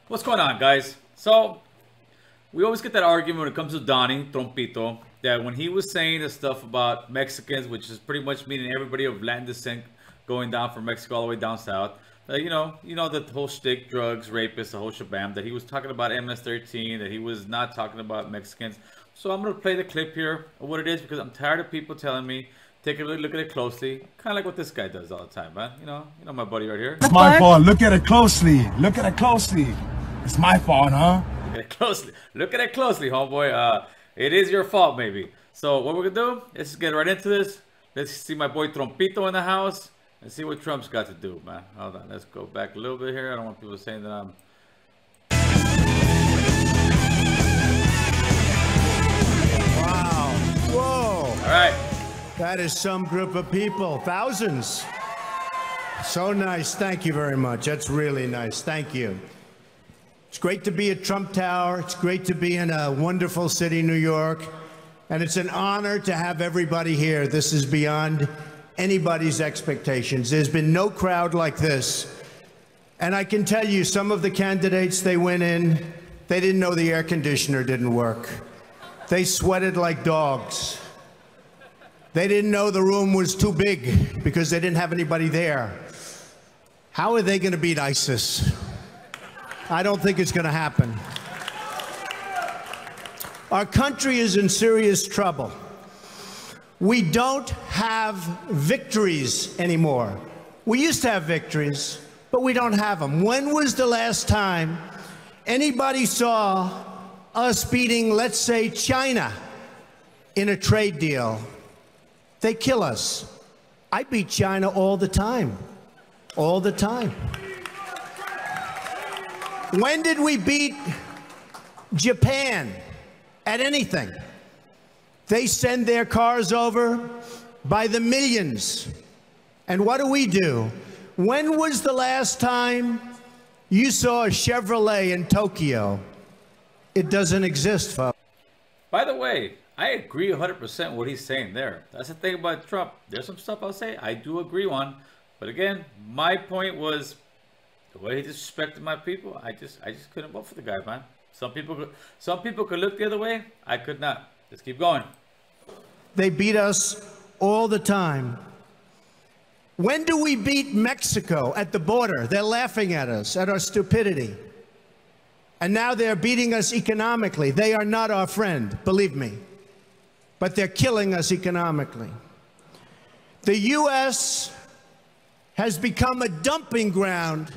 What's going on, guys? So, we always get that argument when it comes to Donnie, Trompito, that when he was saying the stuff about Mexicans, which is pretty much meaning everybody of Latin descent going down from Mexico all the way down south, you know the whole shtick, drugs, rapists, the whole shabam, that he was talking about MS-13, that he was not talking about Mexicans. So I'm going to play the clip here of what it is, because I'm tired of people telling me, take a look at it closely. Kind of like what this guy does all the time, man. You know my buddy right here. It's my fault. Look at it closely. Look at it closely. It's my fault, huh? Look at it closely. Look at it closely, homeboy. It is your fault, maybe. So what we're gonna do? Let's get right into this. Let's see my boy Trompito in the house and see what Trump's got to do, man. Hold on. Let's go back a little bit here. I don't want people saying that I'm. Wow. Whoa. All right. That is some group of people. Thousands. So nice. Thank you very much. That's really nice. Thank you. It's great to be at Trump Tower. It's great to be in a wonderful city, New York. And it's an honor to have everybody here. This is beyond anybody's expectations. There's been no crowd like this. And I can tell you, some of the candidates, they went in, they didn't know the air conditioner didn't work. They sweated like dogs. They didn't know the room was too big because they didn't have anybody there. How are they going to beat ISIS? I don't think it's going to happen. Our country is in serious trouble. We don't have victories anymore. We used to have victories, but we don't have them. When was the last time anybody saw us beating, let's say, China in a trade deal? They kill us. I beat China all the time. All the time. When did we beat Japan at anything? They send their cars over by the millions. And what do? When was the last time you saw a Chevrolet in Tokyo? It doesn't exist, folks. By the way, I agree 100% what he's saying there. That's the thing about Trump. There's some stuff I'll say I do agree on. But again, my point was the way he disrespected my people. I just couldn't vote for the guy, man. Some people could look the other way. I could not. Let's keep going. They beat us all the time. When do we beat Mexico at the border? They're laughing at us, at our stupidity. And now they're beating us economically. They are not our friend, believe me. But they're killing us economically. The U.S. has become a dumping ground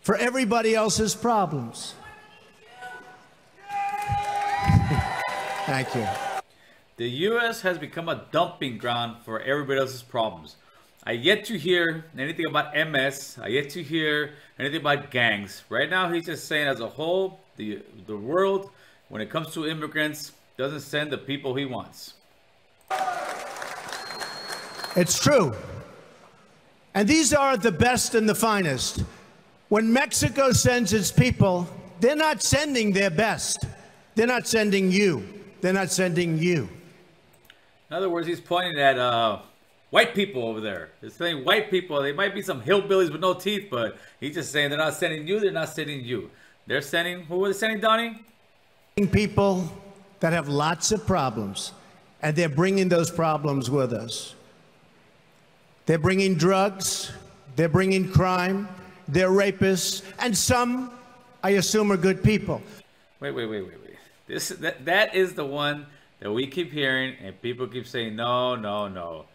for everybody else's problems. Thank you. The U.S. has become a dumping ground for everybody else's problems. I yet to hear anything about MS. I yet to hear anything about gangs. Right now, he's just saying as a whole, the world, when it comes to immigrants, doesn't send the people he wants. It's true. And these are the best and the finest. When Mexico sends its people, they're not sending their best. They're not sending you. They're not sending you. In other words, he's pointing at white people over there. He's saying white people, they might be some hillbillies with no teeth, but he's just saying they're not sending you, they're not sending you. They're sending, who are they sending, Donnie? People that have lots of problems, and they're bringing those problems with us. They're bringing drugs, they're bringing crime, they're rapists, and some, I assume, are good people. Wait. That is the one that we keep hearing, and people keep saying, no.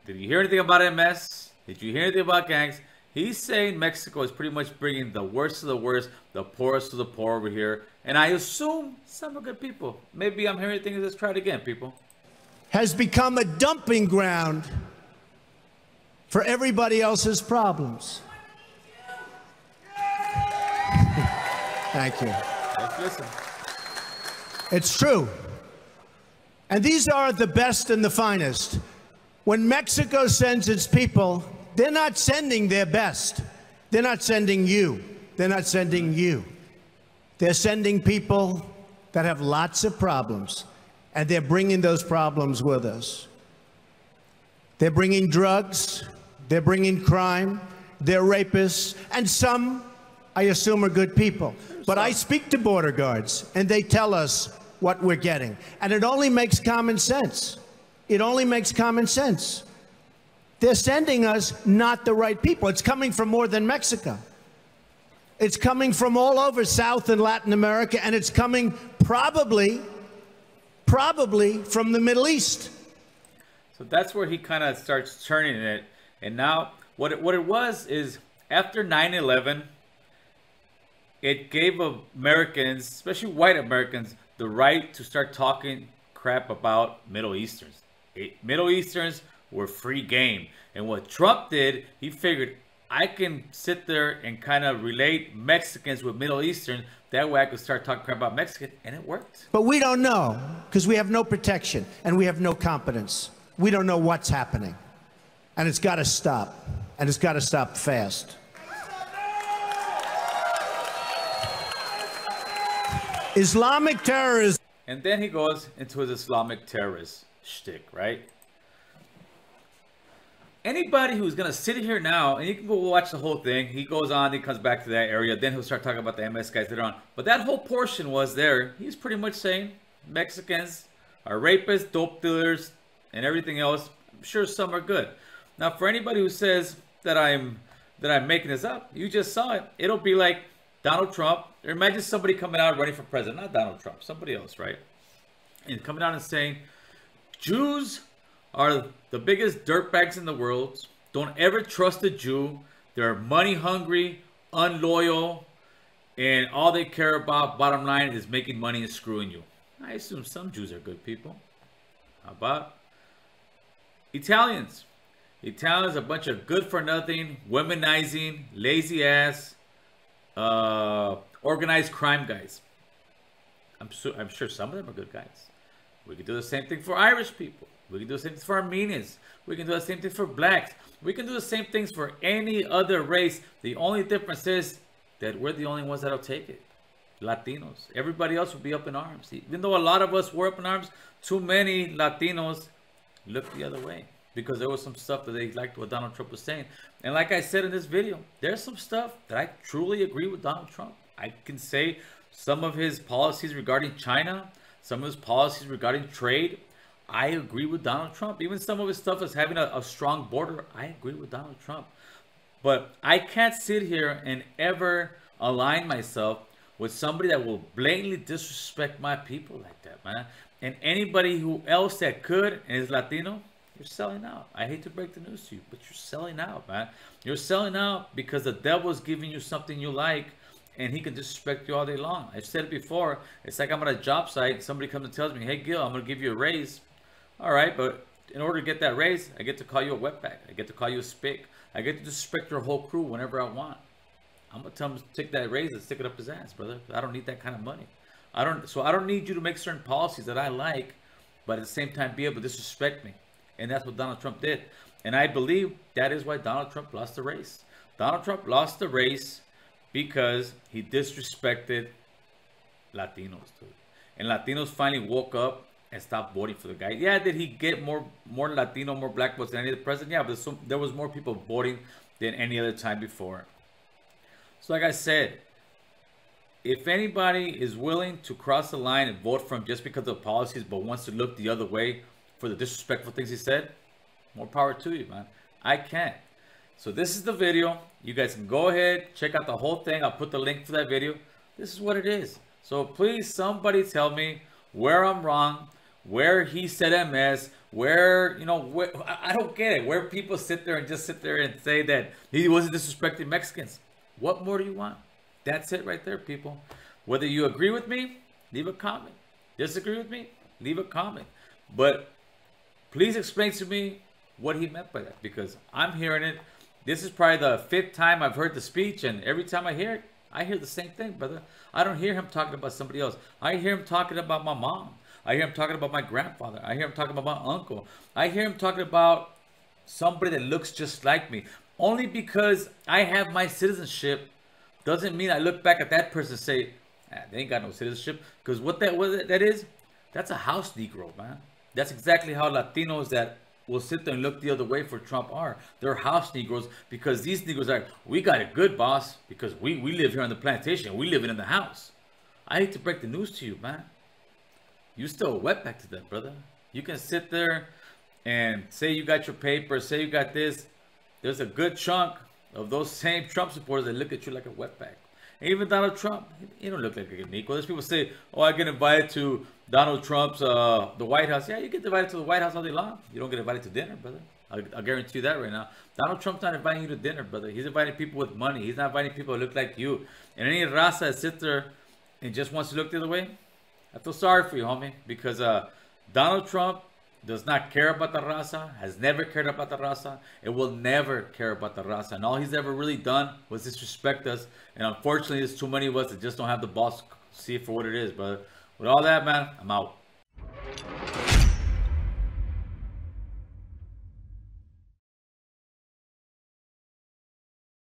Did you hear anything about MS? Did you hear anything about gangs? He's saying Mexico is pretty much bringing the worst of the worst, the poorest of the poor over here. And I assume some are good people. Maybe I'm hearing things. Let's try it again, people. Has become a dumping ground for everybody else's problems. Thank you. Let's listen. It's true. And these are the best and the finest. When Mexico sends its people, they're not sending their best. They're not sending you. They're not sending you. They're sending people that have lots of problems, and they're bringing those problems with us. They're bringing drugs, they're bringing crime, they're rapists, and some, I I assume are good people. But I speak to border guards, and they tell us what we're getting. And it only makes common sense. It only makes common sense. They're sending us not the right people. It's coming from more than Mexico. It's coming from all over South and Latin America, and it's coming probably from the Middle East. So that's where he kind of starts turning it. And now what it was is after 9/11, it gave Americans, especially white Americans, the right to start talking crap about Middle Easterns. Middle Easterns were free game. And what Trump did, he figured, I can sit there and kind of relate Mexicans with Middle Eastern. That way I could start talking crap about Mexican, and it worked. But we don't know, because we have no protection, and we have no competence. We don't know what's happening. And it's got to stop. And it's got to stop fast. Islamic terrorism. And then he goes into his Islamic terrorist shtick, right? Anybody who's going to sit here now, and you can go watch the whole thing. He goes on, he comes back to that area. Then he'll start talking about the MS guys later on. But that whole portion was there. He's pretty much saying Mexicans are rapists, dope dealers, and everything else. I'm sure some are good. Now, for anybody who says that I'm making this up, you just saw it. It'll be like Donald Trump. Or imagine somebody coming out running for president. Not Donald Trump. Somebody else, right? And coming out and saying, Jews are the biggest dirtbags in the world. Don't ever trust a Jew. They're money hungry, unloyal, and all they care about, bottom line, is making money and screwing you. I assume some Jews are good people. How about Italians? Italians are a bunch of good-for-nothing, womanizing, lazy-ass, organized crime guys. I'm sure some of them are good guys. We can do the same thing for Irish people. We can do the same thing for Armenians. We can do the same thing for blacks. We can do the same things for any other race. The only difference is that we're the only ones that'll take it. Latinos. Everybody else will be up in arms. Even though a lot of us were up in arms, too many Latinos looked the other way. Because there was some stuff that they liked what Donald Trump was saying. And like I said in this video, there's some stuff that I truly agree with Donald Trump. I can say some of his policies regarding China, some of his policies regarding trade, I agree with Donald Trump. Even some of his stuff is having a strong border. I agree with Donald Trump. But I can't sit here and ever align myself with somebody that will blatantly disrespect my people like that, man. And anybody who else that could and is Latino, you're selling out. I hate to break the news to you, but you're selling out, man. You're selling out because the devil's giving you something you like, and he can disrespect you all day long. I've said it before. It's like I'm at a job site. Somebody comes and tells me, hey, Gil, I'm going to give you a raise. All right, but in order to get that raise, I get to call you a wetback. I get to call you a spick. I get to disrespect your whole crew whenever I want. I'm going to tell him to take that raise and stick it up his ass, brother. I don't need that kind of money. I don't need you to make certain policies that I like, but at the same time be able to disrespect me. And that's what Donald Trump did. And I believe that is why Donald Trump lost the race. Donald Trump lost the race because he disrespected Latinos, too. And Latinos finally woke up and stopped voting for the guy. Yeah, did he get more Latino, more black votes than any other president? Yeah, but there was more people voting than any other time before. So like I said, if anybody is willing to cross the line and vote for him just because of policies, but wants to look the other way for the disrespectful things he said, more power to you, man. I can't. So this is the video. You guys can go ahead, check out the whole thing. I'll put the link for that video. This is what it is. So please, somebody tell me where I'm wrong, where he said MS, where, you know, where, I don't get it. Where people sit there and say that he wasn't disrespecting Mexicans. What more do you want? That's it right there, people. Whether you agree with me, leave a comment. Disagree with me, leave a comment. But please explain to me what he meant by that, because I'm hearing it. This is probably the 5th time I've heard the speech, and every time I hear it, I hear the same thing, brother. I don't hear him talking about somebody else. I hear him talking about my mom. I hear him talking about my grandfather. I hear him talking about my uncle. I hear him talking about somebody that looks just like me. Only because I have my citizenship doesn't mean I look back at that person and say, they ain't got no citizenship. Because what that is, that's a house Negro, man. That's exactly how Latinos that will sit there and look the other way for Trump are. They're house Negroes, because these Negroes are, we got it good, boss, because we live here on the plantation. We live in the house. I hate to break the news to you, man. You still a wetback to them, brother. You can sit there and say you got your paper, say you got this. There's a good chunk of those same Trump supporters that look at you like a wetback. And even Donald Trump, he don't look like a Negro. There's people say, oh, I get invited to Donald Trump's, the White House. Yeah, you get invited to the White House all day long. You don't get invited to dinner, brother. I'll guarantee you that right now. Donald Trump's not inviting you to dinner, brother. He's inviting people with money. He's not inviting people who look like you. And any raza that sits there and just wants to look the other way, I feel sorry for you, homie. Because Donald Trump does not care about the raza, has never cared about the raza, and will never care about the raza. And all he's ever really done was disrespect us. And unfortunately, there's too many of us that just don't have the balls to see it for what it is, brother. With all that, man, I'm out.